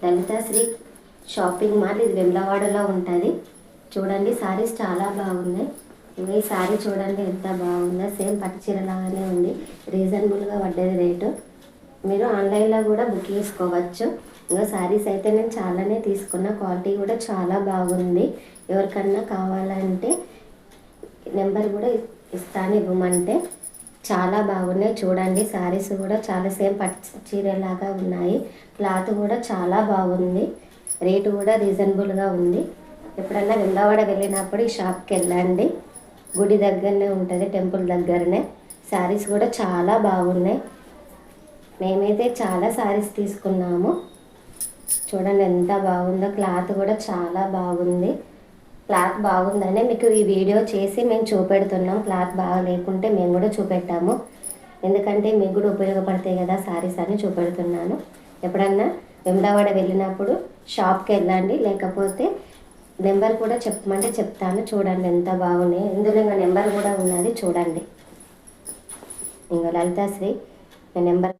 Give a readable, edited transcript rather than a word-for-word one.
Lalithasri shopping mall, ఇది వెమ్లవాడలో ఉంటుంది. చూడండి సారీస్ చాలా బాగున్నాయి. ఈ సారీ చూడండి ఎంత బాగుందో, సేమ్ పట్టు చీర లాగానే ఉంది. రీజనబుల్గా పడ్డది రేటు. మీరు ఆన్లైన్లో కూడా బుక్ చేసుకోవచ్చు. ఇంకా సారీస్ అయితే నేను చాలానే తీసుకున్న, క్వాలిటీ కూడా చాలా బాగుంది. ఎవరికన్నా కావాలంటే నెంబర్ కూడా ఇస్తాను, ఇవ్వమంటే. చాలా బాగున్నాయి చూడండి. సారీస్ కూడా చాలా సేమ్ పట్టు చీరలాగా ఉన్నాయి. క్లాత్ కూడా చాలా బాగుంది. రేటు కూడా రీజనబుల్గా ఉంది. ఎప్పుడన్నా వెమ్లవాడ వెళ్ళినప్పుడు ఈ షాప్కి వెళ్ళండి. గుడి దగ్గరనే ఉంటుంది, టెంపుల్ దగ్గరనే. సారీస్ కూడా చాలా బాగున్నాయి. మేమైతే చాలా సారీస్ తీసుకున్నాము. చూడండి ఎంత బాగుందో. క్లాత్ కూడా చాలా బాగుంది. క్లాత్ బాగుందనే మీకు ఈ వీడియో చేసి మేము చూపెడుతున్నాం. క్లాత్ బాగా లేకుంటే మేము కూడా చూపెట్టాము, ఎందుకంటే మీకు కూడా ఉపయోగపడతాయి కదా సారీస్ అని చూపెడుతున్నాను. ఎప్పుడన్నా వెమ్లవాడ వెళ్ళినప్పుడు షాప్కి వెళ్ళండి, లేకపోతే నెంబర్ కూడా చెప్పమంటే చెప్తాను. చూడండి ఎంత బాగున్నాయి. ఇందులో ఇంకా నెంబర్ కూడా ఉన్నది చూడండి. ఇంకా లలితాశ్రీ నెంబర్